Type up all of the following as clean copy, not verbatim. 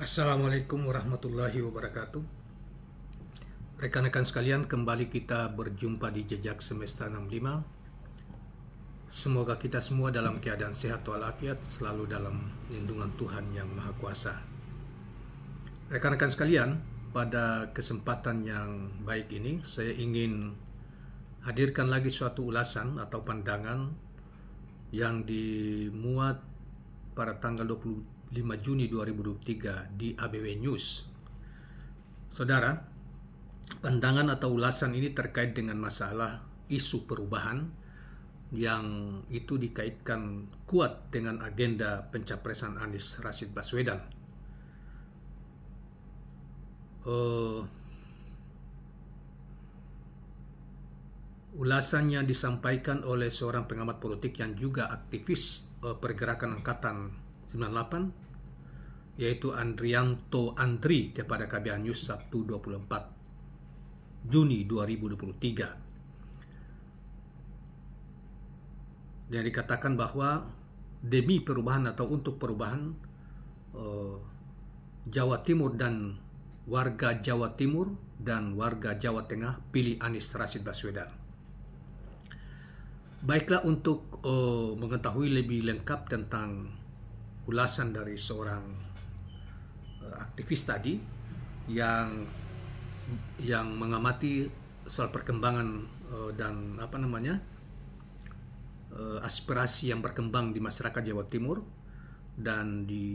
Assalamualaikum warahmatullahi wabarakatuh. Rekan-rekan sekalian, kembali kita berjumpa di Jejak Semesta 65. Semoga kita semua dalam keadaan sehat walafiat, selalu dalam lindungan Tuhan Yang Maha Kuasa. Rekan-rekan sekalian, pada kesempatan yang baik ini, saya ingin hadirkan lagi suatu ulasan atau pandangan yang dimuat pada tanggal 25 Juni 2023 di ABW News. Saudara, pandangan atau ulasan ini terkait dengan masalah isu perubahan yang itu dikaitkan kuat dengan agenda pencapresan Anies Rashid Baswedan. Ulasannya disampaikan oleh seorang pengamat politik yang juga aktivis pergerakan Angkatan 98, yaitu Andrianto Andri, kepada KBR News Sabtu 24 Juni 2023. Dan dikatakan bahwa demi perubahan atau untuk perubahan, Jawa Timur dan warga Jawa Timur dan warga Jawa Tengah pilih Anies Rashid Baswedan. Baiklah, untuk mengetahui lebih lengkap tentang ulasan dari seorang aktivis tadi yang mengamati soal perkembangan dan aspirasi yang berkembang di masyarakat Jawa Timur dan di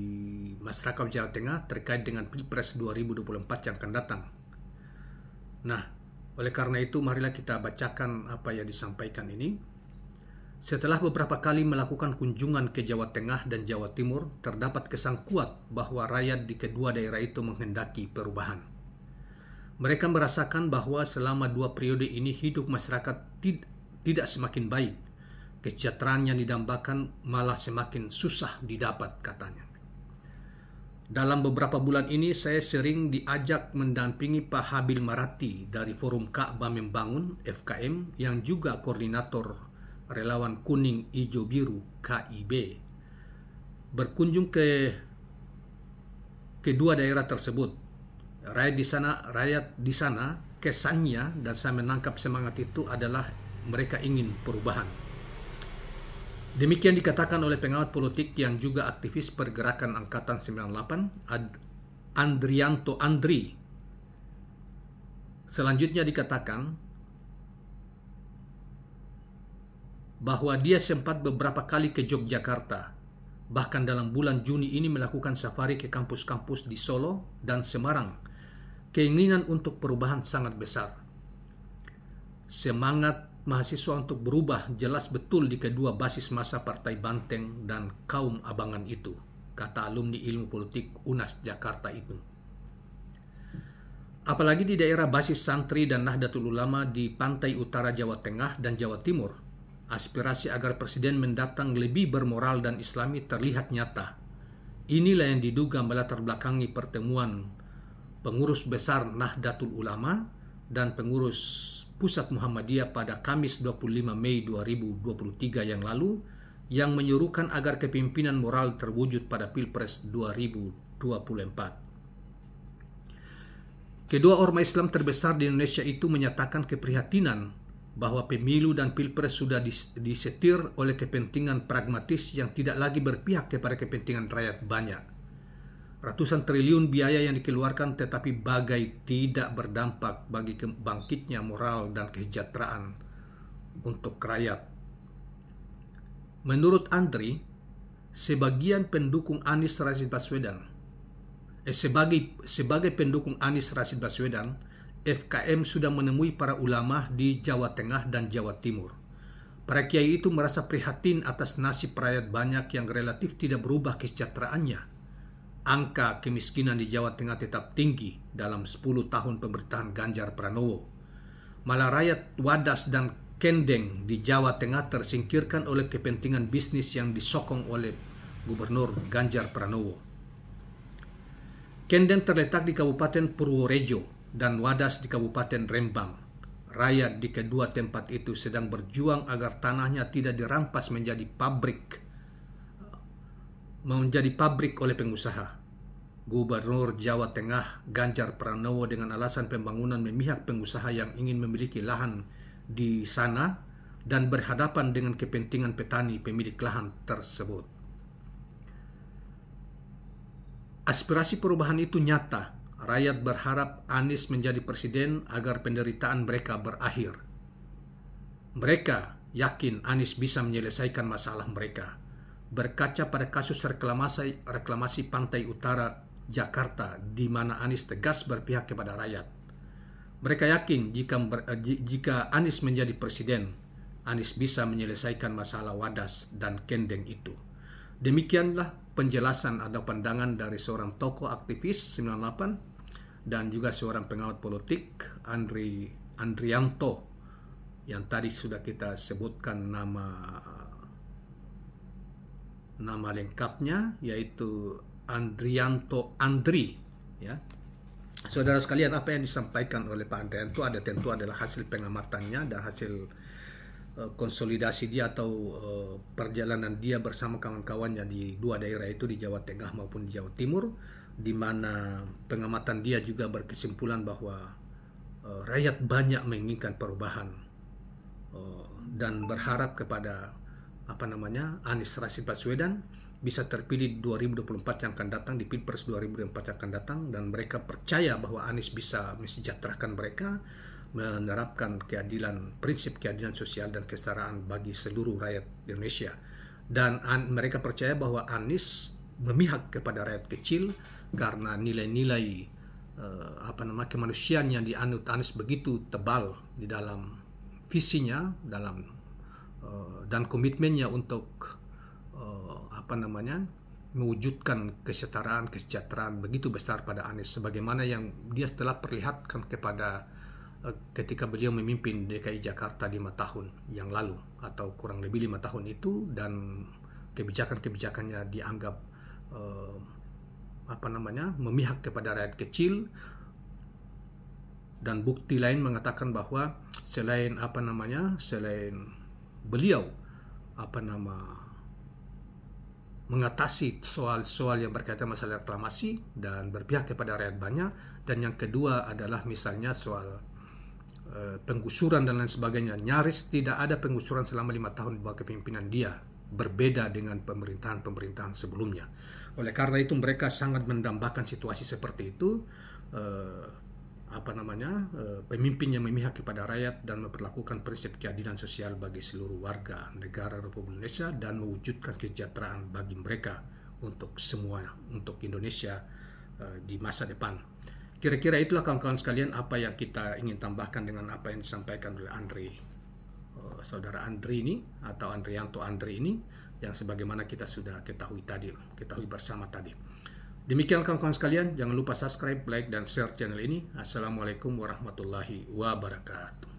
masyarakat Jawa Tengah terkait dengan Pilpres 2024 yang akan datang. Nah, oleh karena itu marilah kita bacakan apa yang disampaikan ini. Setelah beberapa kali melakukan kunjungan ke Jawa Tengah dan Jawa Timur, terdapat kesan kuat bahwa rakyat di kedua daerah itu menghendaki perubahan. Mereka merasakan bahwa selama 2 periode ini hidup masyarakat tidak semakin baik. Kesejahteraan yang didambakan malah semakin susah didapat, katanya. Dalam beberapa bulan ini saya sering diajak mendampingi Pak Habil Marati dari Forum Ka'bah Membangun FKM yang juga koordinator Relawan Kuning Ijo Biru KIB berkunjung ke kedua daerah tersebut. Rakyat di sana kesannya, dan saya menangkap semangat itu, adalah mereka ingin perubahan. Demikian dikatakan oleh pengamat politik yang juga aktivis pergerakan Angkatan 98, Andrianto Andri. Selanjutnya dikatakan bahwa dia sempat beberapa kali ke Yogyakarta, bahkan dalam bulan Juni ini melakukan safari ke kampus-kampus di Solo dan Semarang. Keinginan untuk perubahan sangat besar. Semangat mahasiswa untuk berubah jelas betul di kedua basis massa Partai Banteng dan kaum abangan itu, kata alumni ilmu politik UNAS Jakarta itu. Apalagi di daerah basis santri dan Nahdlatul Ulama di pantai utara Jawa Tengah dan Jawa Timur, aspirasi agar presiden mendatang lebih bermoral dan islami terlihat nyata. Inilah yang diduga melatar belakangi pertemuan pengurus besar Nahdlatul Ulama dan pengurus pusat Muhammadiyah pada Kamis 25 Mei 2023 yang lalu, yang menyuruhkan agar kepemimpinan moral terwujud pada Pilpres 2024. Kedua ormas Islam terbesar di Indonesia itu menyatakan keprihatinan bahwa pemilu dan pilpres sudah disetir oleh kepentingan pragmatis yang tidak lagi berpihak kepada kepentingan rakyat banyak. Ratusan triliun biaya yang dikeluarkan tetapi bagai tidak berdampak bagi bangkitnya moral dan kesejahteraan untuk rakyat. Menurut Andri, sebagai pendukung Anies Rashid Baswedan, FKM sudah menemui para ulama di Jawa Tengah dan Jawa Timur. Para kiai itu merasa prihatin atas nasib rakyat banyak yang relatif tidak berubah kesejahteraannya. Angka kemiskinan di Jawa Tengah tetap tinggi dalam 10 tahun pemerintahan Ganjar Pranowo. Malah rakyat Wadas dan Kendeng di Jawa Tengah tersingkirkan oleh kepentingan bisnis yang disokong oleh Gubernur Ganjar Pranowo. Kendeng terletak di Kabupaten Purworejo dan Wadas di Kabupaten Rembang. Rakyat di kedua tempat itu sedang berjuang agar tanahnya tidak dirampas menjadi pabrik oleh pengusaha. Gubernur Jawa Tengah Ganjar Pranowo dengan alasan pembangunan memihak pengusaha yang ingin memiliki lahan di sana dan berhadapan dengan kepentingan petani pemilik lahan tersebut. Aspirasi perubahan itu nyata. Rakyat berharap Anies menjadi presiden agar penderitaan mereka berakhir. Mereka yakin Anies bisa menyelesaikan masalah mereka. Berkaca pada kasus reklamasi Pantai Utara Jakarta, di mana Anies tegas berpihak kepada rakyat. Mereka yakin jika Anies menjadi presiden, Anies bisa menyelesaikan masalah Wadas dan Kendeng itu. Demikianlah penjelasan atau pandangan dari seorang tokoh aktivis 98 dan juga seorang pengamat politik, Andrianto, yang tadi sudah kita sebutkan nama lengkapnya, yaitu Andrianto Andri, ya. Saudara sekalian, apa yang disampaikan oleh Pak Andrianto tentu adalah hasil pengamatannya dan hasil konsolidasi dia atau perjalanan dia bersama kawan-kawannya di dua daerah itu, di Jawa Tengah maupun di Jawa Timur, di mana pengamatan dia juga berkesimpulan bahwa rakyat banyak menginginkan perubahan dan berharap kepada Anies Rashid Baswedan bisa terpilih di 2024 yang akan datang, di Pilpres 2024 yang akan datang, dan mereka percaya bahwa Anies bisa mesejahterakan mereka, menerapkan prinsip keadilan sosial dan kesetaraan bagi seluruh rakyat Indonesia. Dan mereka percaya bahwa Anies memihak kepada rakyat kecil karena nilai-nilai kemanusiaan yang dianut Anies begitu tebal di dalam visinya, dan komitmennya untuk mewujudkan kesejahteraan begitu besar pada Anies, sebagaimana yang dia telah perlihatkan ketika beliau memimpin DKI Jakarta 5 tahun yang lalu, atau kurang lebih 5 tahun itu, dan kebijakan-kebijakannya dianggap memihak kepada rakyat kecil. Dan bukti lain mengatakan bahwa selain beliau mengatasi soal-soal yang berkaitan masalah reklamasi dan berpihak kepada rakyat banyak, dan yang kedua adalah misalnya soal penggusuran dan lain sebagainya. Nyaris tidak ada penggusuran selama 5 tahun di bawah kepemimpinan dia, berbeda dengan pemerintahan sebelumnya. Oleh karena itu mereka sangat mendambakan situasi seperti itu, pemimpin yang memihak kepada rakyat dan memperlakukan prinsip keadilan sosial bagi seluruh warga negara Republik Indonesia, dan mewujudkan kesejahteraan bagi mereka untuk semua, untuk Indonesia di masa depan. Kira-kira itulah kawan-kawan sekalian apa yang kita ingin tambahkan dengan apa yang disampaikan oleh saudara Andri ini, atau Andrianto Andri ini, yang sebagaimana kita sudah ketahui bersama tadi. Demikian kawan-kawan sekalian, jangan lupa subscribe, like, dan share channel ini. Assalamualaikum warahmatullahi wabarakatuh.